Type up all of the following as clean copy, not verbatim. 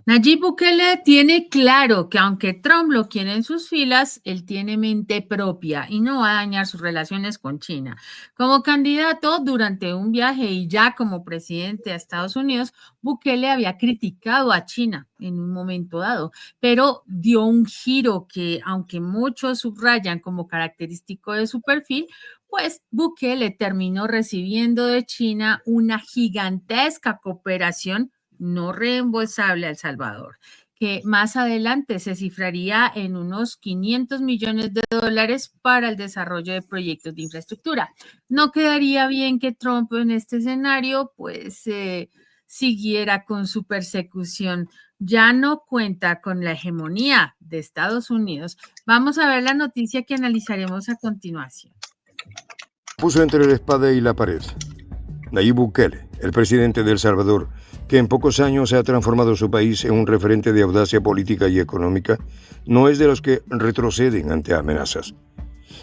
Nayib Bukele tiene claro que aunque Trump lo quiere en sus filas, él tiene mente propia y no va a dañar sus relaciones con China. Como candidato durante un viaje y ya como presidente de Estados Unidos, Bukele había criticado a China en un momento dado, pero dio un giro que, aunque muchos subrayan como característico de su perfil, pues Bukele terminó recibiendo de China una gigantesca cooperación no reembolsable a El Salvador, que más adelante se cifraría en unos 500 millones de dólares para el desarrollo de proyectos de infraestructura. No quedaría bien que Trump en este escenario pues siguiera con su persecución. Ya no cuenta con la hegemonía de Estados Unidos. Vamos a ver la noticia que analizaremos a continuación. Puso entre la espada y la pared. Nayib Bukele, el presidente de El Salvador, que en pocos años ha transformado su país en un referente de audacia política y económica, no es de los que retroceden ante amenazas.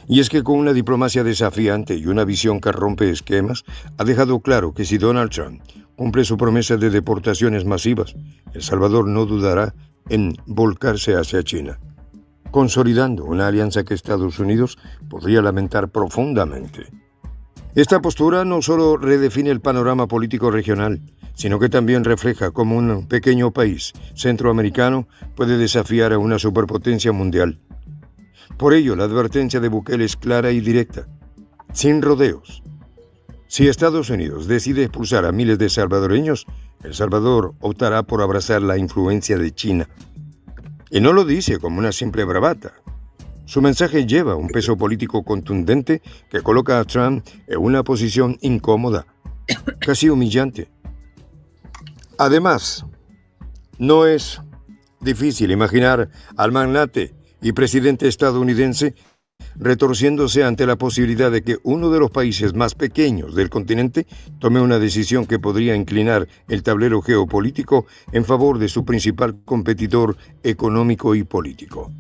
Y es que con una diplomacia desafiante y una visión que rompe esquemas, ha dejado claro que si Donald Trump cumple su promesa de deportaciones masivas, El Salvador no dudará en volcarse hacia China, consolidando una alianza que Estados Unidos podría lamentar profundamente. Esta postura no solo redefine el panorama político regional, sino que también refleja cómo un pequeño país centroamericano puede desafiar a una superpotencia mundial. Por ello, la advertencia de Bukele es clara y directa, sin rodeos. Si Estados Unidos decide expulsar a miles de salvadoreños, El Salvador optará por abrazar la influencia de China. Y no lo dice como una simple bravata. Su mensaje lleva un peso político contundente que coloca a Trump en una posición incómoda, casi humillante. Además, no es difícil imaginar al magnate y presidente estadounidense retorciéndose ante la posibilidad de que uno de los países más pequeños del continente tome una decisión que podría inclinar el tablero geopolítico en favor de su principal competidor económico y político.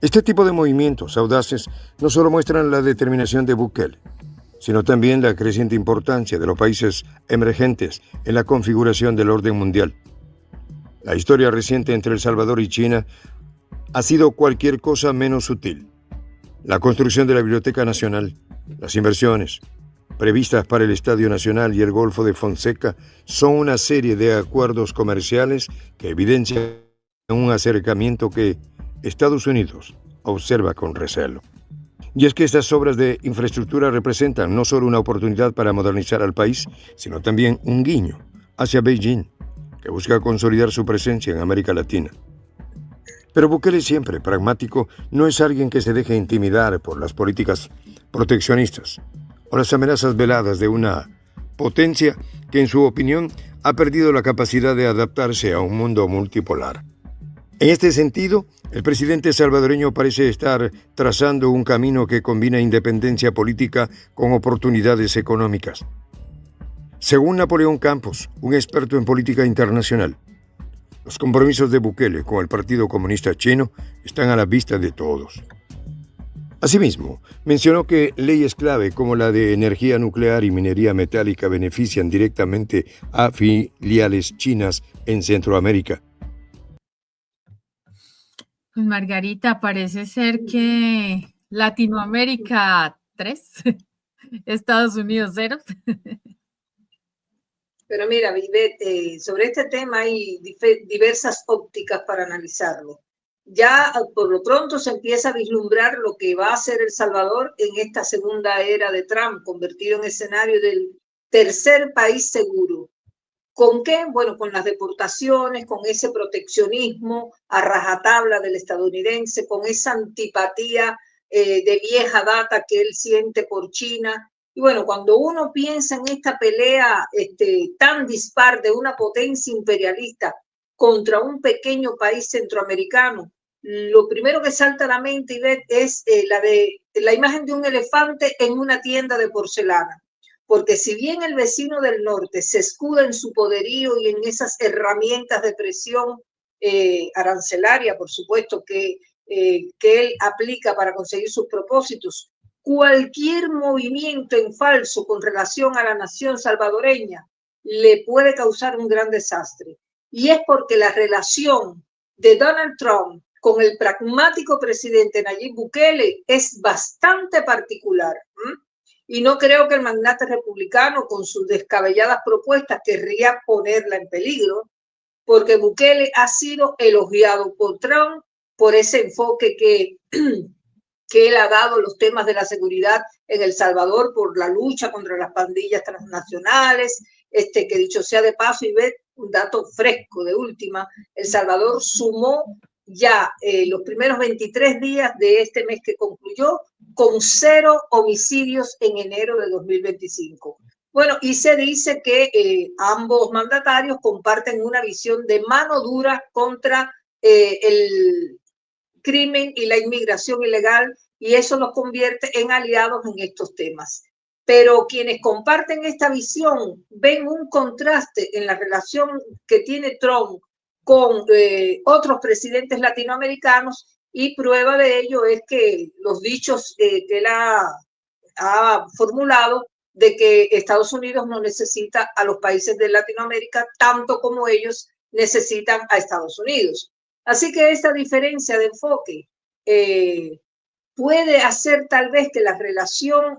Este tipo de movimientos audaces no solo muestran la determinación de Bukele, sino también la creciente importancia de los países emergentes en la configuración del orden mundial. La historia reciente entre El Salvador y China ha sido cualquier cosa menos sutil. La construcción de la Biblioteca Nacional, las inversiones previstas para el Estadio Nacional y el Golfo de Fonseca son una serie de acuerdos comerciales que evidencian un acercamiento que Estados Unidos observa con recelo. Y es que estas obras de infraestructura representan no solo una oportunidad para modernizar al país, sino también un guiño hacia Beijing, que busca consolidar su presencia en América Latina. Pero Bukele, siempre pragmático, no es alguien que se deje intimidar por las políticas proteccionistas o las amenazas veladas de una potencia que, en su opinión, ha perdido la capacidad de adaptarse a un mundo multipolar. En este sentido, el presidente salvadoreño parece estar trazando un camino que combina independencia política con oportunidades económicas. Según Napoleón Campos, un experto en política internacional, los compromisos de Bukele con el Partido Comunista Chino están a la vista de todos. Asimismo, mencionó que leyes clave como la de energía nuclear y minería metálica benefician directamente a filiales chinas en Centroamérica. Pues Margarita, parece ser que Latinoamérica 3, Estados Unidos 0. Pero mira, Vivette, sobre este tema hay diversas ópticas para analizarlo. Ya por lo pronto se empieza a vislumbrar lo que va a ser El Salvador en esta segunda era de Trump, convertido en escenario del tercer país seguro. ¿Con qué? Bueno, con las deportaciones, con ese proteccionismo a rajatabla del estadounidense, con esa antipatía de vieja data que él siente por China. Y bueno, cuando uno piensa en esta pelea tan dispar de una potencia imperialista contra un pequeño país centroamericano, lo primero que salta a la mente, Ivette, es la imagen de un elefante en una tienda de porcelana. Porque si bien el vecino del norte se escuda en su poderío y en esas herramientas de presión arancelaria, por supuesto, que él aplica para conseguir sus propósitos, cualquier movimiento en falso con relación a la nación salvadoreña le puede causar un gran desastre. y es porque la relación de Donald Trump con el pragmático presidente Nayib Bukele es bastante particular. Y no creo que el magnate republicano, con sus descabelladas propuestas, querría ponerla en peligro, porque Bukele ha sido elogiado por Trump por ese enfoque que él ha dado a los temas de la seguridad en El Salvador, por la lucha contra las pandillas transnacionales, que dicho sea de paso, y ve un dato fresco de última, El Salvador sumó ya los primeros 23 días de este mes que concluyó con 0 homicidios en enero de 2025. Bueno, y se dice que ambos mandatarios comparten una visión de mano dura contra el crimen y la inmigración ilegal, y eso los convierte en aliados en estos temas. Pero quienes comparten esta visión ven un contraste en la relación que tiene Trump con otros presidentes latinoamericanos, y prueba de ello es que los dichos que él ha formulado de que Estados Unidos no necesita a los países de Latinoamérica tanto como ellos necesitan a Estados Unidos. Así que esta diferencia de enfoque puede hacer tal vez que la relación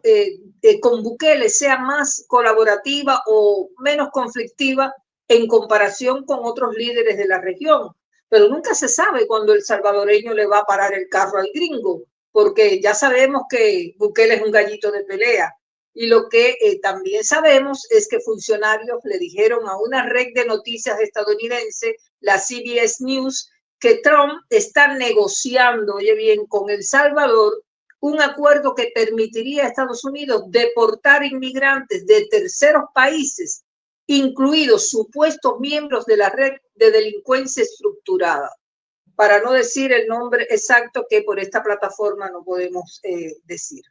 con Bukele sea más colaborativa o menos conflictiva en comparación con otros líderes de la región. Pero nunca se sabe cuándo el salvadoreño le va a parar el carro al gringo, porque ya sabemos que Bukele es un gallito de pelea. Y lo que también sabemos es que funcionarios le dijeron a una red de noticias estadounidense, la CBS News, que Trump está negociando, oye bien, con El Salvador un acuerdo que permitiría a Estados Unidos deportar inmigrantes de terceros países, incluidos supuestos miembros de la red de delincuencia estructurada, para no decir el nombre exacto que por esta plataforma no podemos decir.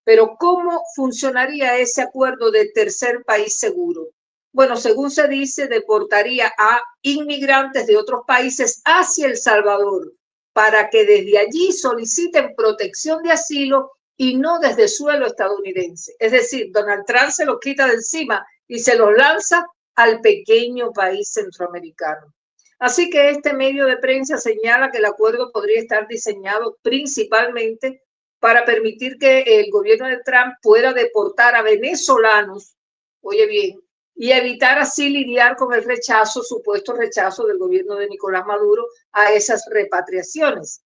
Pero ¿cómo funcionaría ese acuerdo de tercer país seguro? Bueno, según se dice, deportaría a inmigrantes de otros países hacia El Salvador para que desde allí soliciten protección de asilo y no desde suelo estadounidense. Es decir, Donald Trump se los quita de encima y se los lanza al pequeño país centroamericano. Así que este medio de prensa señala que el acuerdo podría estar diseñado principalmente para permitir que el gobierno de Trump pueda deportar a venezolanos, oye bien, y evitar así lidiar con el rechazo, supuesto rechazo del gobierno de Nicolás Maduro a esas repatriaciones.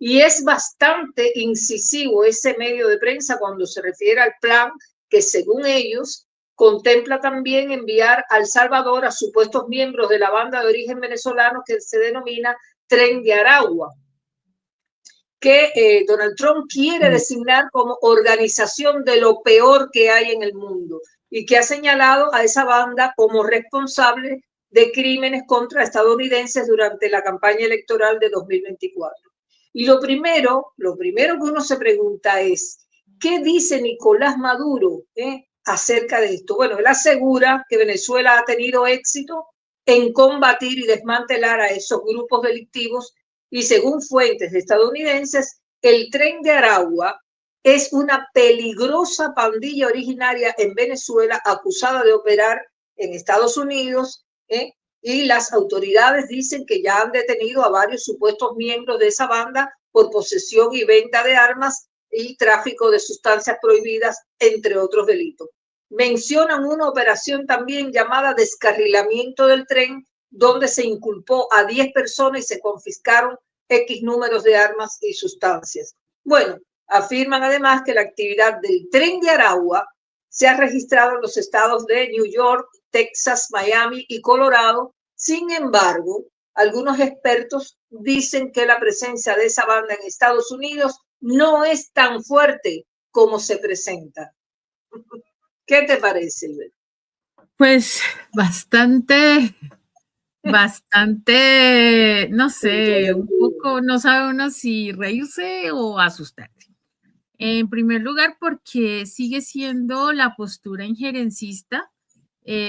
Y es bastante incisivo ese medio de prensa cuando se refiere al plan que, según ellos, contempla también enviar a El Salvador a supuestos miembros de la banda de origen venezolano que se denomina Tren de Aragua, que Donald Trump quiere designar como organización de lo peor que hay en el mundo, y que ha señalado a esa banda como responsable de crímenes contra estadounidenses durante la campaña electoral de 2024. Y lo primero que uno se pregunta es, ¿qué dice Nicolás Maduro acerca de esto? Bueno, él asegura que Venezuela ha tenido éxito en combatir y desmantelar a esos grupos delictivos, y según fuentes estadounidenses, el Tren de Aragua es una peligrosa pandilla originaria en Venezuela acusada de operar en Estados Unidos, y las autoridades dicen que ya han detenido a varios supuestos miembros de esa banda por posesión y venta de armas y tráfico de sustancias prohibidas, entre otros delitos. Mencionan una operación también llamada descarrilamiento del tren, donde se inculpó a 10 personas y se confiscaron X números de armas y sustancias. Bueno, afirman además que la actividad del Tren de Aragua se ha registrado en los estados de New York, Texas, Miami y Colorado. Sin embargo, algunos expertos dicen que la presencia de esa banda en Estados Unidos no es tan fuerte como se presenta. ¿Qué te parece, Albert? Pues bastante, no sé, un poco, no sabe uno si reírse o asustarse. En primer lugar, porque sigue siendo la postura injerencista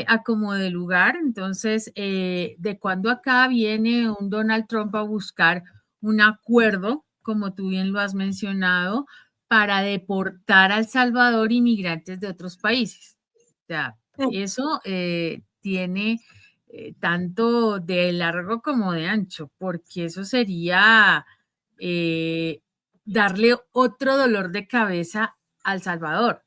a como de lugar. Entonces, ¿de cuándo acá viene un Donald Trump a buscar un acuerdo, como tú bien lo has mencionado, para deportar a El Salvador inmigrantes de otros países? O sea, eso tiene tanto de largo como de ancho, porque eso sería darle otro dolor de cabeza a El Salvador.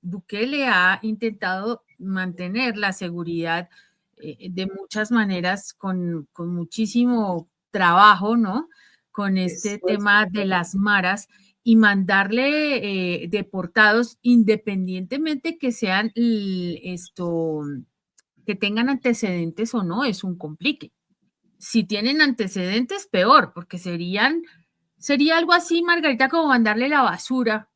Bukele ha intentado mantener la seguridad de muchas maneras con muchísimo trabajo, ¿no? Con este tema de las maras y mandarle deportados independientemente que sean que tengan antecedentes o no, es un complique. Si tienen antecedentes, peor, porque sería algo así, Margarita, como mandarle la basura.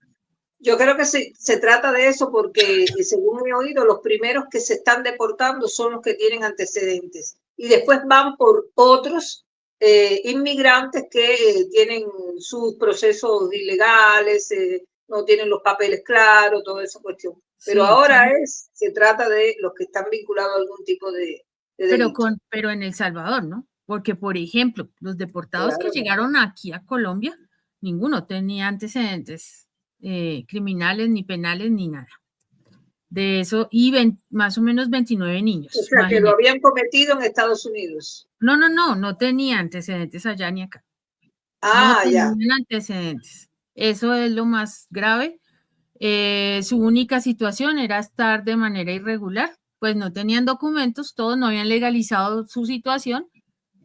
Yo creo que se trata de eso porque, según he oído, los primeros que se están deportando son los que tienen antecedentes y después van por otros inmigrantes que tienen sus procesos ilegales, no tienen los papeles claros, toda esa cuestión. Pero Sí, ahora se trata de los que están vinculados a algún tipo de delito. pero en El Salvador, ¿no? Porque, por ejemplo, los deportados Claro. que llegaron aquí a Colombia, ninguno tenía antecedentes criminales, ni penales, ni nada. De eso, y más o menos 29 niños. O sea, que lo habían cometido en Estados Unidos. No tenía antecedentes allá ni acá. Ah, no ya. tenían antecedentes. Eso es lo más grave. Su única situación era estar de manera irregular, pues no tenían documentos, todos no habían legalizado su situación,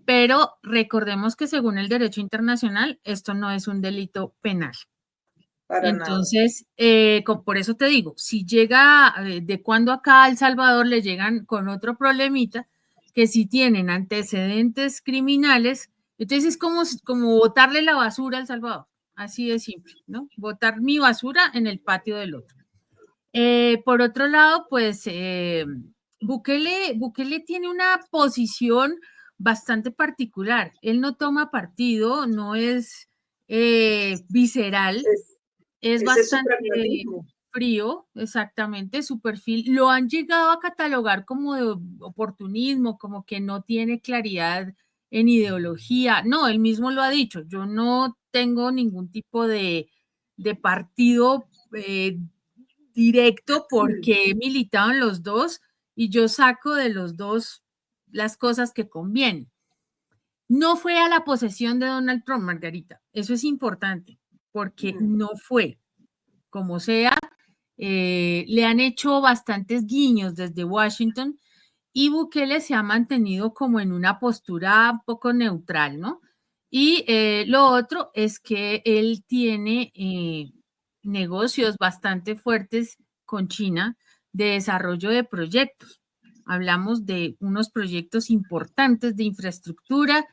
pero recordemos que según el derecho internacional, esto no es un delito penal. Para Entonces, por eso te digo, si llega de cuando acá a El Salvador le llegan con otro problemita, que si tienen antecedentes criminales, entonces es como botarle la basura a El Salvador, así de simple, ¿no? Botar mi basura en el patio del otro. Por otro lado, pues Bukele tiene una posición bastante particular. Él no toma partido, no es visceral, es ese es su bastante pragmatismo. frío, exactamente, su perfil. Lo han llegado a catalogar como de oportunismo, como que no tiene claridad en ideología. No, él mismo lo ha dicho, yo no tengo ningún tipo de partido directo porque he militado en los dos y yo saco de los dos las cosas que convienen. No fue a la posesión de Donald Trump, Margarita. Eso es importante, porque no fue. Como sea, le han hecho bastantes guiños desde Washington y Bukele se ha mantenido como en una postura un poco neutral, ¿no? Y lo otro es que él tiene negocios bastante fuertes con China de desarrollo de proyectos. Hablamos de unos proyectos importantes de infraestructura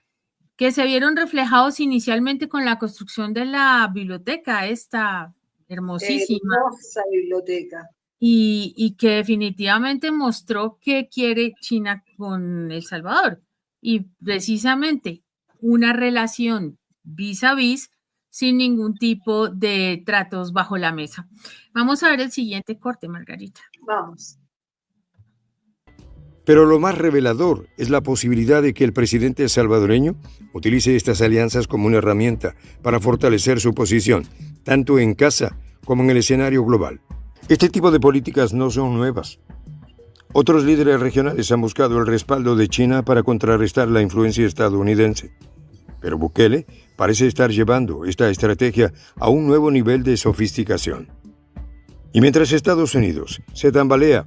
que se vieron reflejados inicialmente con la construcción de la biblioteca, esta hermosísima. Hermosa biblioteca. Y que definitivamente mostró qué quiere China con El Salvador. Y precisamente una relación vis a vis sin ningún tipo de tratos bajo la mesa. Vamos a ver el siguiente corte, Margarita. Vamos. Pero lo más revelador es la posibilidad de que el presidente salvadoreño utilice estas alianzas como una herramienta para fortalecer su posición, tanto en casa como en el escenario global. Este tipo de políticas no son nuevas. Otros líderes regionales han buscado el respaldo de China para contrarrestar la influencia estadounidense. Pero Bukele parece estar llevando esta estrategia a un nuevo nivel de sofisticación. Y mientras Estados Unidos se tambalea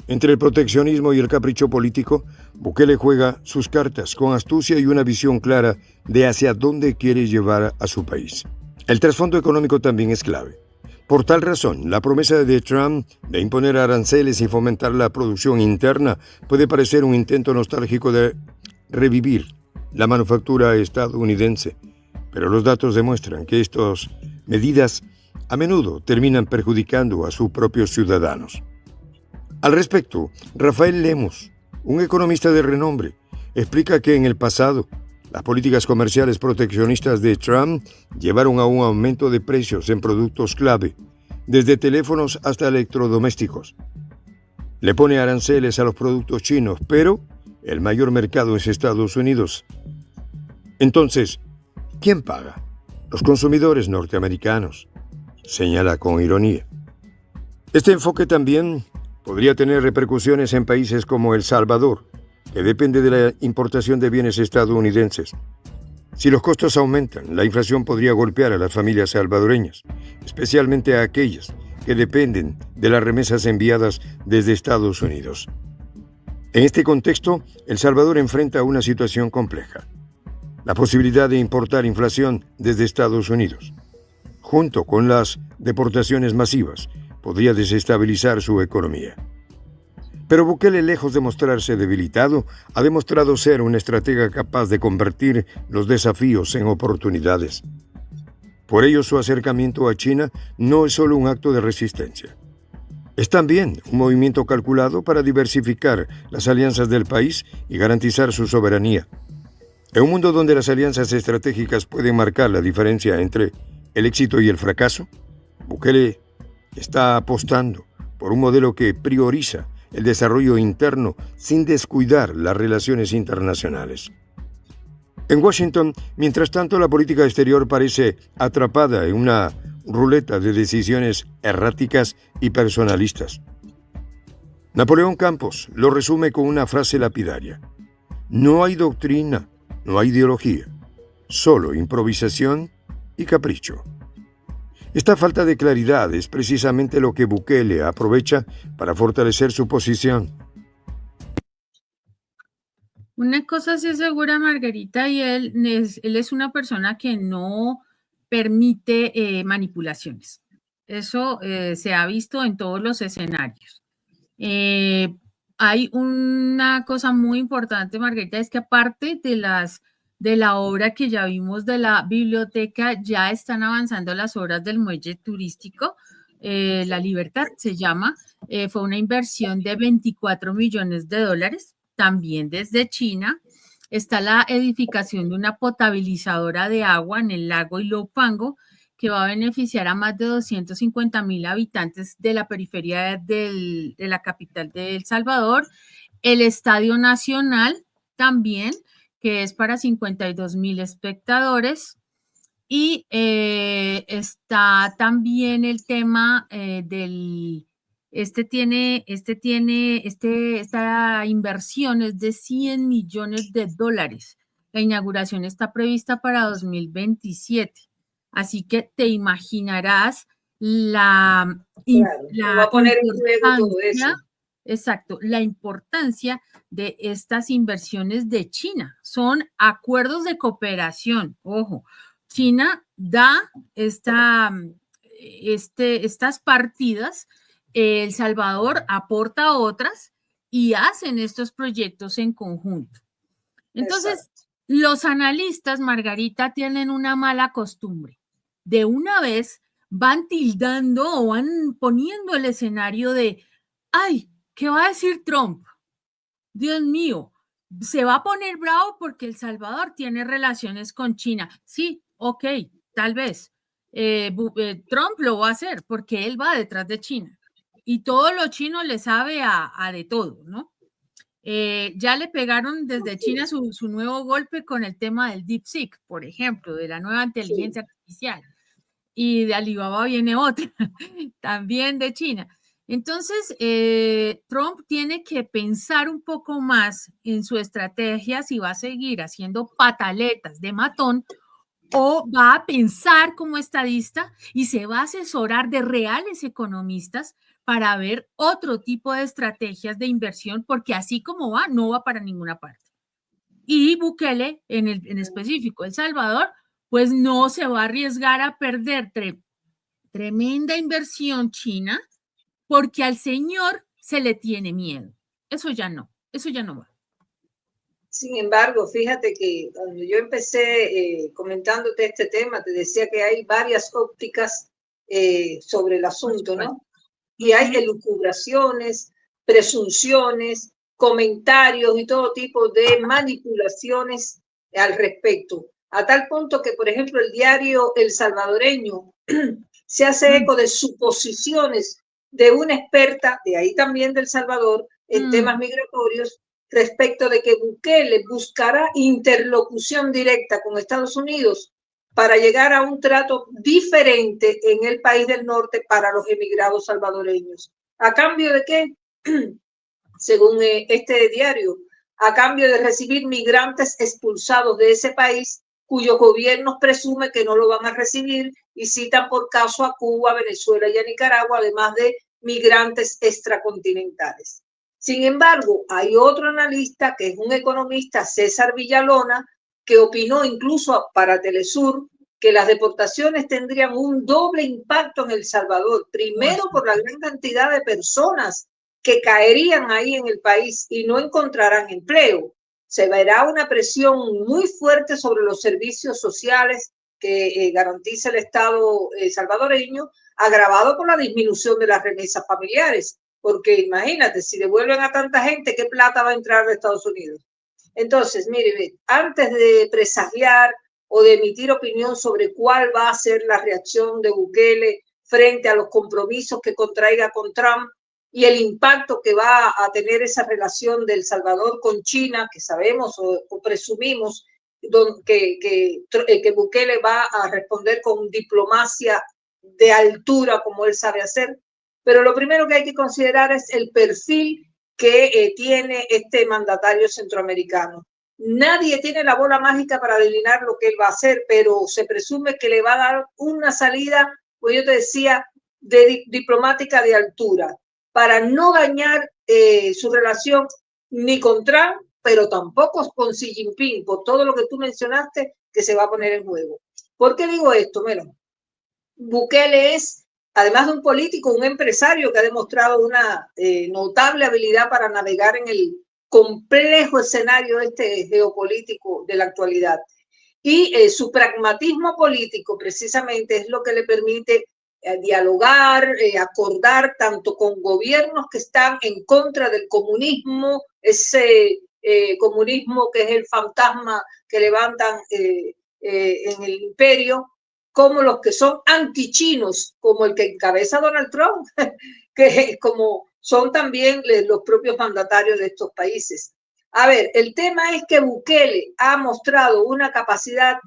entre el proteccionismo y el capricho político, Bukele juega sus cartas con astucia y una visión clara de hacia dónde quiere llevar a su país. El trasfondo económico también es clave. Por tal razón, la promesa de Trump de imponer aranceles y fomentar la producción interna puede parecer un intento nostálgico de revivir la manufactura estadounidense, pero los datos demuestran que estas medidas a menudo terminan perjudicando a sus propios ciudadanos. Al respecto, Rafael Lemos, un economista de renombre, explica que en el pasado las políticas comerciales proteccionistas de Trump llevaron a un aumento de precios en productos clave, desde teléfonos hasta electrodomésticos. Le pone aranceles a los productos chinos, pero el mayor mercado es Estados Unidos. Entonces, ¿quién paga? Los consumidores norteamericanos, señala con ironía. Este enfoque también podría tener repercusiones en países como El Salvador, que depende de la importación de bienes estadounidenses. Si los costos aumentan, la inflación podría golpear a las familias salvadoreñas, especialmente a aquellas que dependen de las remesas enviadas desde Estados Unidos. En este contexto, El Salvador enfrenta una situación compleja. La posibilidad de importar inflación desde Estados Unidos, junto con las deportaciones masivas, podría desestabilizar su economía. Pero Bukele, lejos de mostrarse debilitado, ha demostrado ser un estratega capaz de convertir los desafíos en oportunidades. Por ello, su acercamiento a China no es solo un acto de resistencia. Es también un movimiento calculado para diversificar las alianzas del país y garantizar su soberanía. En un mundo donde las alianzas estratégicas pueden marcar la diferencia entre el éxito y el fracaso, Bukele está apostando por un modelo que prioriza el desarrollo interno sin descuidar las relaciones internacionales. En Washington, mientras tanto, la política exterior parece atrapada en una ruleta de decisiones erráticas y personalistas. Napoleón Campos lo resume con una frase lapidaria: no hay doctrina, no hay ideología, solo improvisación y capricho. Esta falta de claridad es precisamente lo que Bukele aprovecha para fortalecer su posición. Una cosa sí es segura, Margarita, y él es una persona que no permite manipulaciones. Eso se ha visto en todos los escenarios. Hay una cosa muy importante, Margarita, es que aparte de la obra que ya vimos de la biblioteca, ya están avanzando las obras del muelle turístico. La Libertad se llama. Fue una inversión de $24 millones, también desde China. Está la edificación de una potabilizadora de agua en el lago Ilopango, que va a beneficiar a más de 250,000 habitantes de la periferia de la capital de El Salvador. El Estadio Nacional también, que es para 52,000 espectadores. Y está también el tema esta inversión es de $100 millones. La inauguración está prevista para 2027. Así que te imaginarás la va a poner en juego todo eso. Exacto, la importancia de estas inversiones de China. Son acuerdos de cooperación, ojo. China da estas partidas, El Salvador aporta otras y hacen estos proyectos en conjunto. Entonces, exacto, los analistas, Margarita, tienen una mala costumbre. De una vez van tildando o van poniendo el escenario de, ay, ¿qué va a decir Trump? Dios mío, se va a poner bravo porque El Salvador tiene relaciones con China. Sí, ok, tal vez. Trump lo va a hacer porque él va detrás de China. Y todo lo chino le sabe a de todo, ¿no? Ya le pegaron desde China su nuevo golpe con el tema del DeepSeek, por ejemplo, de la nueva inteligencia artificial. Y de Alibaba viene otra, también de China. Entonces, Trump tiene que pensar un poco más en su estrategia si va a seguir haciendo pataletas de matón o va a pensar como estadista y se va a asesorar de reales economistas para ver otro tipo de estrategias de inversión, porque así como va, no va para ninguna parte. Y Bukele, en específico El Salvador, pues no se va a arriesgar a perder tremenda inversión china porque al señor se le tiene miedo. Eso ya no va. Sin embargo, fíjate que cuando yo empecé comentándote este tema, te decía que hay varias ópticas sobre el asunto, ¿no? Y hay elucubraciones, presunciones, comentarios y todo tipo de manipulaciones al respecto. A tal punto que, por ejemplo, el diario El Salvadoreño se hace eco de suposiciones de una experta, de ahí también del Salvador, en temas migratorios, respecto de que Bukele buscará interlocución directa con Estados Unidos para llegar a un trato diferente en el país del norte para los emigrados salvadoreños. ¿A cambio de qué? Según este diario, a cambio de recibir migrantes expulsados de ese país cuyos gobiernos presume que no lo van a recibir y citan por caso a Cuba, Venezuela y a Nicaragua, además de migrantes extracontinentales. Sin embargo, hay otro analista que es un economista, César Villalona, que opinó incluso para Telesur que las deportaciones tendrían un doble impacto en El Salvador. Primero, por la gran cantidad de personas que caerían ahí en el país y no encontrarán empleo. Se verá una presión muy fuerte sobre los servicios sociales que garantiza el Estado salvadoreño, agravado por la disminución de las remesas familiares. Porque imagínate, si devuelven a tanta gente, ¿qué plata va a entrar de Estados Unidos? Entonces, mire, antes de presagiar o de emitir opinión sobre cuál va a ser la reacción de Bukele frente a los compromisos que contraiga con Trump y el impacto que va a tener esa relación de El Salvador con China, que sabemos o presumimos que Bukele va a responder con diplomacia de altura como él sabe hacer. Pero lo primero que hay que considerar es el perfil que tiene este mandatario centroamericano. Nadie tiene la bola mágica para adivinar lo que él va a hacer, pero se presume que le va a dar una salida, pues yo te decía, diplomática de altura, para no dañar su relación ni con Trump, pero tampoco con Xi Jinping, por todo lo que tú mencionaste que se va a poner en juego. ¿Por qué digo esto? Mira, Bukele es, además de un político, un empresario que ha demostrado una notable habilidad para navegar en el complejo escenario geopolítico de la actualidad. Y su pragmatismo político precisamente es lo que le permite dialogar, acordar tanto con gobiernos que están en contra del comunismo, ese comunismo que es el fantasma que levantan en el imperio, como los que son antichinos, como el que encabeza Donald Trump, que como son también los propios mandatarios de estos países. A ver, el tema es que Bukele ha mostrado una capacidad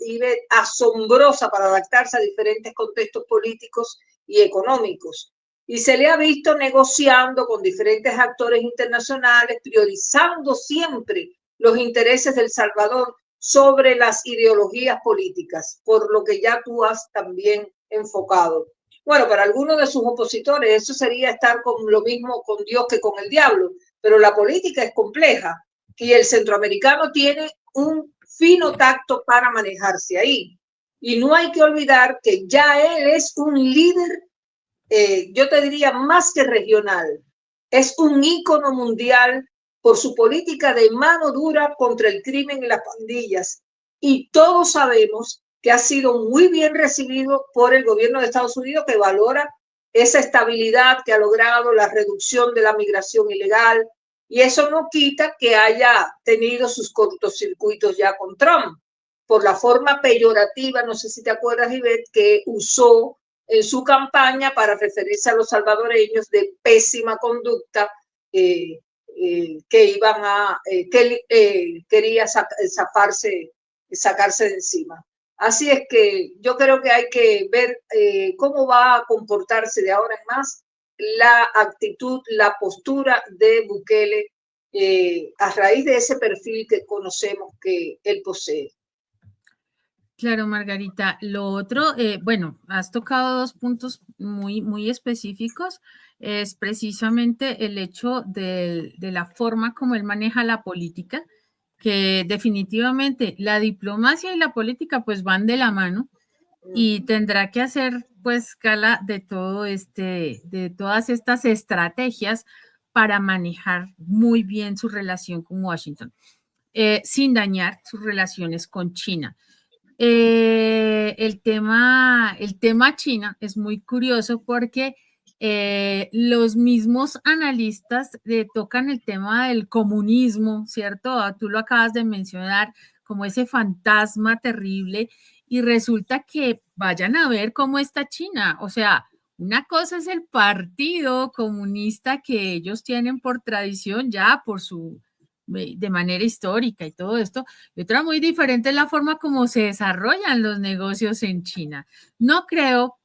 asombrosa para adaptarse a diferentes contextos políticos y económicos. Y se le ha visto negociando con diferentes actores internacionales, priorizando siempre los intereses del Salvador sobre las ideologías políticas, por lo que ya tú has también enfocado. Bueno, para algunos de sus opositores eso sería estar con lo mismo con Dios que con el diablo, pero la política es compleja y el centroamericano tiene un fino tacto para manejarse ahí. Y no hay que olvidar que ya él es un líder, yo te diría más que regional, es un ícono mundial por su política de mano dura contra el crimen y las pandillas. Y todos sabemos que ha sido muy bien recibido por el gobierno de Estados Unidos, que valora esa estabilidad que ha logrado, la reducción de la migración ilegal, y eso no quita que haya tenido sus cortocircuitos ya con Trump, por la forma peyorativa, no sé si te acuerdas, Ivette, que usó en su campaña para referirse a los salvadoreños de pésima conducta, que iban a, quería sacarse de encima. Así es que yo creo que hay que ver cómo va a comportarse de ahora en más la actitud, la postura de Bukele a raíz de ese perfil que conocemos que él posee. Claro, Margarita. Lo otro, bueno, has tocado dos puntos muy específicos. Es precisamente el hecho de la forma como él maneja la política, que definitivamente la diplomacia y la política pues van de la mano y tendrá que hacer pues escala de todo de todas estas estrategias para manejar muy bien su relación con Washington, sin dañar sus relaciones con China. El tema China es muy curioso porque los mismos analistas tocan el tema del comunismo, ¿cierto? Tú lo acabas de mencionar como ese fantasma terrible y resulta que vayan a ver cómo está China. O sea, una cosa es el partido comunista que ellos tienen por tradición ya, de manera histórica y todo esto, y otra muy diferente es la forma como se desarrollan los negocios en China. No creo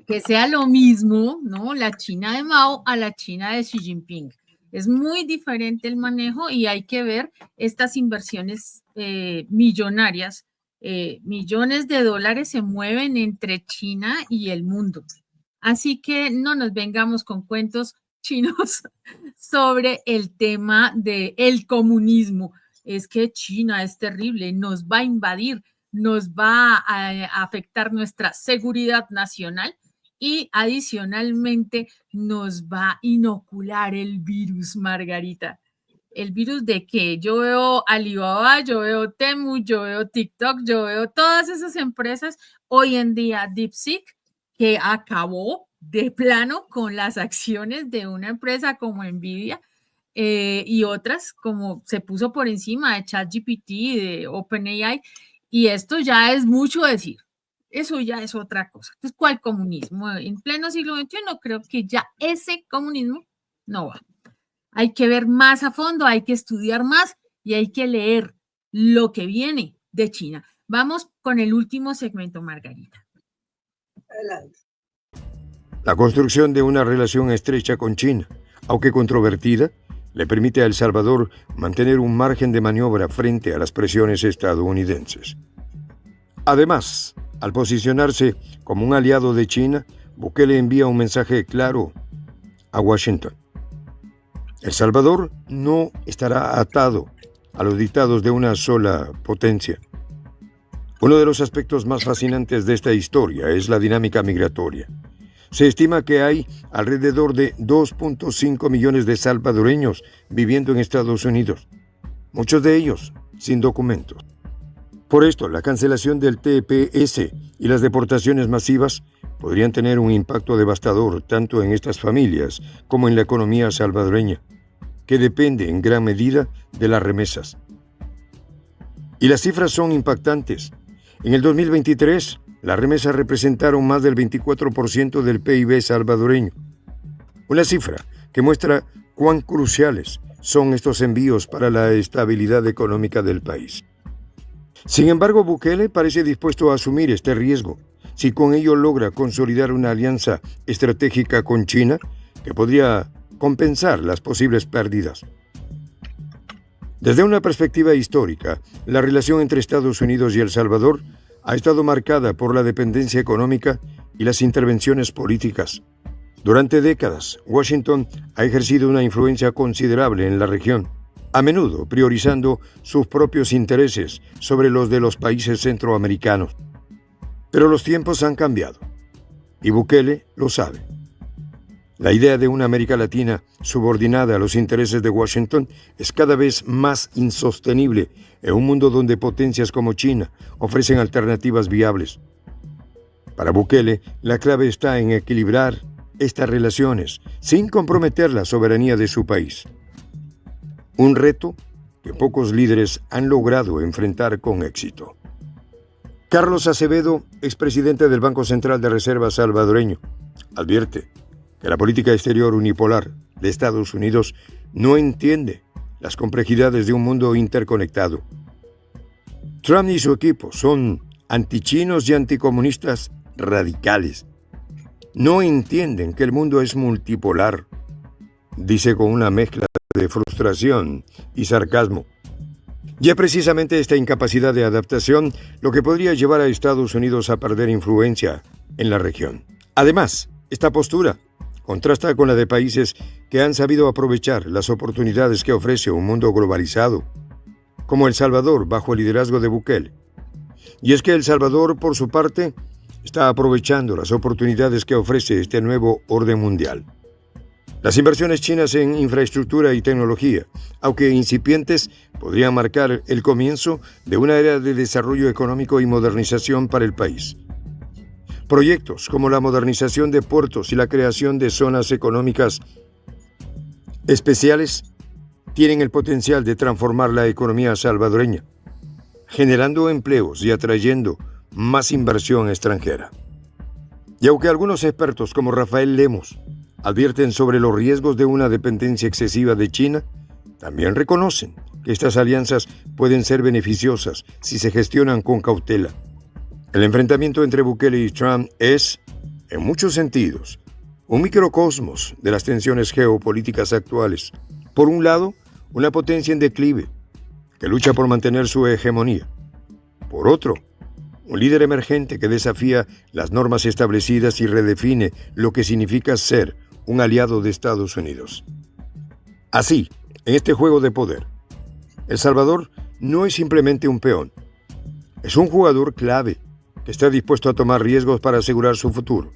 que sea lo mismo, ¿no? La China de Mao a la China de Xi Jinping. Es muy diferente el manejo y hay que ver estas inversiones millonarias. Millones de dólares se mueven entre China y el mundo. Así que no nos vengamos con cuentos chinos sobre el tema del comunismo. Es que China es terrible, nos va a invadir, nos va a afectar nuestra seguridad nacional y adicionalmente nos va a inocular el virus, Margarita. ¿El virus de qué? Yo veo Alibaba, yo veo Temu, yo veo TikTok, yo veo todas esas empresas. Hoy en día DeepSeek, que acabó de plano con las acciones de una empresa como Nvidia y otras, como se puso por encima de ChatGPT, de OpenAI, y esto ya es mucho decir. Eso ya es otra cosa. Entonces, ¿cuál comunismo? En pleno siglo XXI creo que ya ese comunismo no va. Hay que ver más a fondo, hay que estudiar más y hay que leer lo que viene de China. Vamos con el último segmento, Margarita. Adelante. La construcción de una relación estrecha con China, aunque controvertida, le permite a El Salvador mantener un margen de maniobra frente a las presiones estadounidenses. Además, al posicionarse como un aliado de China, Bukele envía un mensaje claro a Washington. El Salvador no estará atado a los dictados de una sola potencia. Uno de los aspectos más fascinantes de esta historia es la dinámica migratoria. Se estima que hay alrededor de 2.5 millones de salvadoreños viviendo en Estados Unidos, muchos de ellos sin documentos. Por esto, la cancelación del TPS y las deportaciones masivas podrían tener un impacto devastador tanto en estas familias como en la economía salvadoreña, que depende en gran medida de las remesas. Y las cifras son impactantes. En el 2023, las remesas representaron más del 24% del PIB salvadoreño. Una cifra que muestra cuán cruciales son estos envíos para la estabilidad económica del país. Sin embargo, Bukele parece dispuesto a asumir este riesgo si con ello logra consolidar una alianza estratégica con China que podría compensar las posibles pérdidas. Desde una perspectiva histórica, la relación entre Estados Unidos y El Salvador ha estado marcada por la dependencia económica y las intervenciones políticas. Durante décadas, Washington ha ejercido una influencia considerable en la región, a menudo priorizando sus propios intereses sobre los de los países centroamericanos. Pero los tiempos han cambiado, y Bukele lo sabe. La idea de una América Latina subordinada a los intereses de Washington es cada vez más insostenible en un mundo donde potencias como China ofrecen alternativas viables. Para Bukele, la clave está en equilibrar estas relaciones sin comprometer la soberanía de su país. Un reto que pocos líderes han logrado enfrentar con éxito. Carlos Acevedo, expresidente del Banco Central de Reserva salvadoreño, advierte que la política exterior unipolar de Estados Unidos no entiende las complejidades de un mundo interconectado. Trump y su equipo son antichinos y anticomunistas radicales. No entienden que el mundo es multipolar, dice con una mezcla de frustración y sarcasmo. Y es precisamente esta incapacidad de adaptación lo que podría llevar a Estados Unidos a perder influencia en la región. Además, esta postura contrasta con la de países que han sabido aprovechar las oportunidades que ofrece un mundo globalizado, como El Salvador bajo el liderazgo de Bukele. Y es que El Salvador, por su parte, está aprovechando las oportunidades que ofrece este nuevo orden mundial. Las inversiones chinas en infraestructura y tecnología, aunque incipientes, podrían marcar el comienzo de una era de desarrollo económico y modernización para el país. Proyectos como la modernización de puertos y la creación de zonas económicas especiales tienen el potencial de transformar la economía salvadoreña, generando empleos y atrayendo más inversión extranjera. Y aunque algunos expertos como Rafael Lemos advierten sobre los riesgos de una dependencia excesiva de China, también reconocen que estas alianzas pueden ser beneficiosas si se gestionan con cautela. El enfrentamiento entre Bukele y Trump es, en muchos sentidos, un microcosmos de las tensiones geopolíticas actuales, por un lado, una potencia en declive, que lucha por mantener su hegemonía. Por otro, un líder emergente que desafía las normas establecidas y redefine lo que significa ser un aliado de Estados Unidos. Así, en este juego de poder, El Salvador no es simplemente un peón. Es un jugador clave que está dispuesto a tomar riesgos para asegurar su futuro.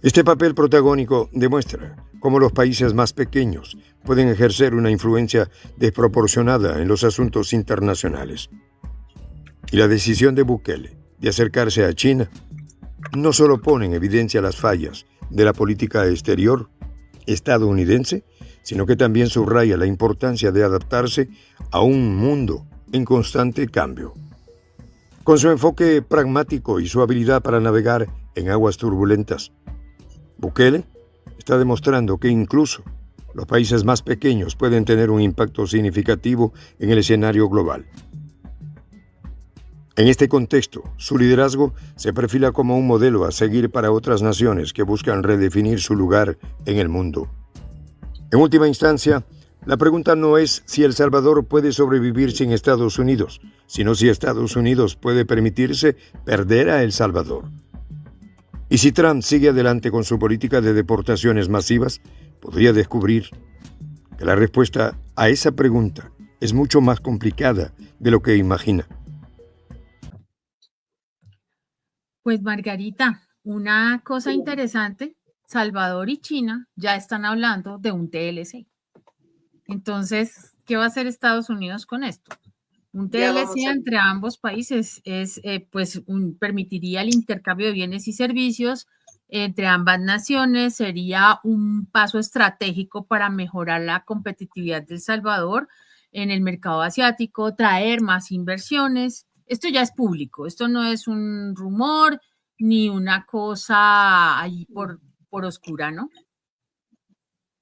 Este papel protagónico demuestra cómo los países más pequeños pueden ejercer una influencia desproporcionada en los asuntos internacionales. Y la decisión de Bukele de acercarse a China no solo pone en evidencia las fallas de la política exterior estadounidense, sino que también subraya la importancia de adaptarse a un mundo en constante cambio. Con su enfoque pragmático y su habilidad para navegar en aguas turbulentas, Bukele está demostrando que incluso los países más pequeños pueden tener un impacto significativo en el escenario global. En este contexto, su liderazgo se perfila como un modelo a seguir para otras naciones que buscan redefinir su lugar en el mundo. En última instancia, la pregunta no es si El Salvador puede sobrevivir sin Estados Unidos, sino si Estados Unidos puede permitirse perder a El Salvador. Y si Trump sigue adelante con su política de deportaciones masivas, podría descubrir que la respuesta a esa pregunta es mucho más complicada de lo que imagina. Pues Margarita, una cosa interesante, Salvador y China ya están hablando de un TLC. Entonces, ¿qué va a hacer Estados Unidos con esto? Un TLC entre ambos países permitiría el intercambio de bienes y servicios entre ambas naciones, sería un paso estratégico para mejorar la competitividad de El Salvador en el mercado asiático, traer más inversiones. Esto ya es público, esto no es un rumor ni una cosa ahí por oscura, ¿no?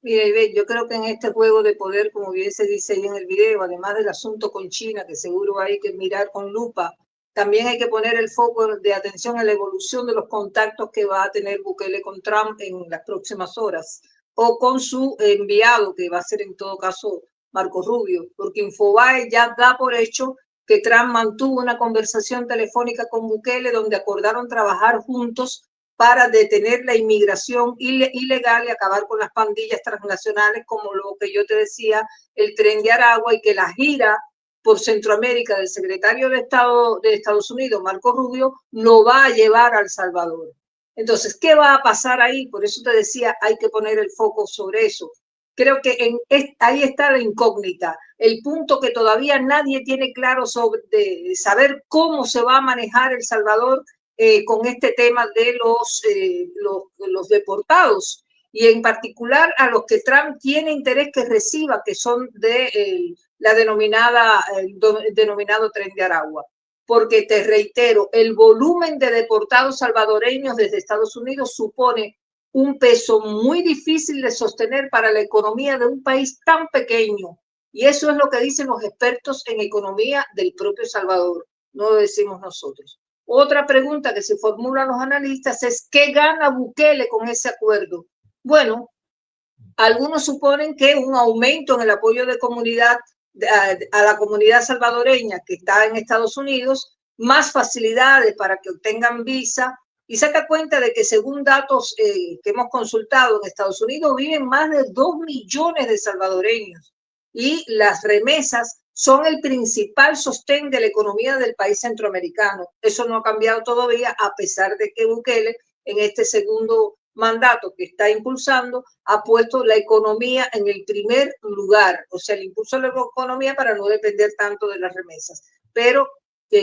Mira, Ivette, yo creo que en este juego de poder, como bien se dice ahí en el video, además del asunto con China, que seguro hay que mirar con lupa, también hay que poner el foco de atención en la evolución de los contactos que va a tener Bukele con Trump en las próximas horas, o con su enviado, que va a ser en todo caso Marco Rubio, porque Infobae ya da por hecho que Trump mantuvo una conversación telefónica con Bukele donde acordaron trabajar juntos para detener la inmigración ilegal y acabar con las pandillas transnacionales, como lo que yo te decía, el Tren de Aragua, y que la gira por Centroamérica del secretario de Estado de Estados Unidos, Marco Rubio, lo va a llevar a El Salvador. Entonces, ¿qué va a pasar ahí? Por eso te decía, hay que poner el foco sobre eso. Creo que ahí está la incógnita, el punto que todavía nadie tiene claro sobre de saber cómo se va a manejar El Salvador con este tema de los deportados, y en particular a los que Trump tiene interés que reciba, que son de la denominado Tren de Aragua. Porque te reitero, el volumen de deportados salvadoreños desde Estados Unidos supone un peso muy difícil de sostener para la economía de un país tan pequeño. Y eso es lo que dicen los expertos en economía del propio Salvador, no lo decimos nosotros. Otra pregunta que se formulan los analistas es: ¿qué gana Bukele con ese acuerdo? Bueno, algunos suponen que un aumento en el apoyo de comunidad a la comunidad salvadoreña que está en Estados Unidos, más facilidades para que obtengan visa, y saca cuenta de que según datos que hemos consultado en Estados Unidos viven más de 2 millones de salvadoreños, y las remesas son el principal sostén de la economía del país centroamericano. Eso no ha cambiado todavía, a pesar de que Bukele en este segundo mandato que está impulsando ha puesto la economía en el primer lugar, o sea, el impulso de la economía para no depender tanto de las remesas, pero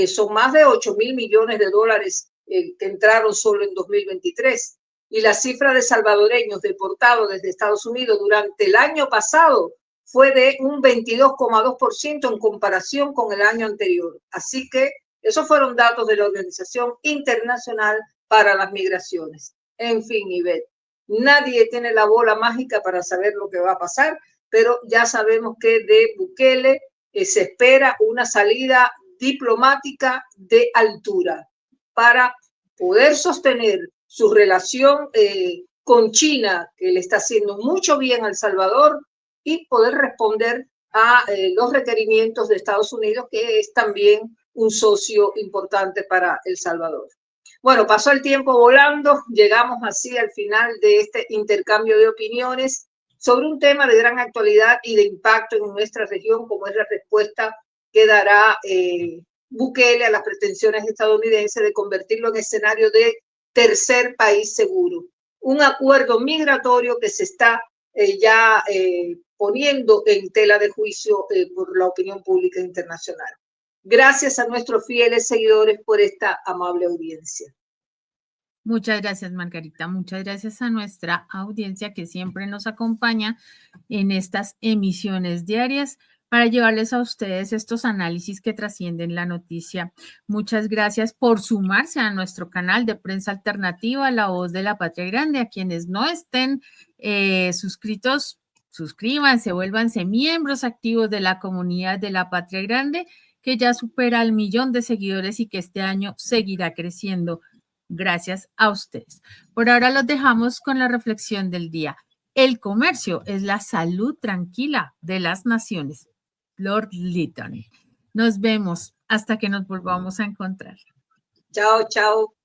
son más de 8.000 millones de dólares que entraron solo en 2023, y la cifra de salvadoreños deportados desde Estados Unidos durante el año pasado fue de un 22,2% en comparación con el año anterior. Así que esos fueron datos de la Organización Internacional para las Migraciones. En fin, Ivette, nadie tiene la bola mágica para saber lo que va a pasar, pero ya sabemos que de Bukele se espera una salida diplomática de altura para poder sostener su relación con China, que le está haciendo mucho bien a El Salvador, y poder responder a los requerimientos de Estados Unidos, que es también un socio importante para El Salvador. Bueno, pasó el tiempo volando, llegamos así al final de este intercambio de opiniones sobre un tema de gran actualidad y de impacto en nuestra región, como es la respuesta que dará Bukele a las pretensiones estadounidenses de convertirlo en escenario de tercer país seguro. Un acuerdo migratorio que se está ya poniendo en tela de juicio por la opinión pública internacional. Gracias a nuestros fieles seguidores por esta amable audiencia. Muchas gracias, Margarita. Muchas gracias a nuestra audiencia que siempre nos acompaña en estas emisiones diarias para llevarles a ustedes estos análisis que trascienden la noticia. Muchas gracias por sumarse a nuestro canal de Prensa Alternativa, La Voz de la Patria Grande. A quienes no estén suscritos, suscríbanse, vuélvanse miembros activos de la comunidad de la Patria Grande, que ya supera el 1.000.000 de seguidores y que este año seguirá creciendo. Gracias a ustedes. Por ahora los dejamos con la reflexión del día. El comercio es la salud tranquila de las naciones. Lord Lytton. Nos vemos hasta que nos volvamos a encontrar. Chao, chao.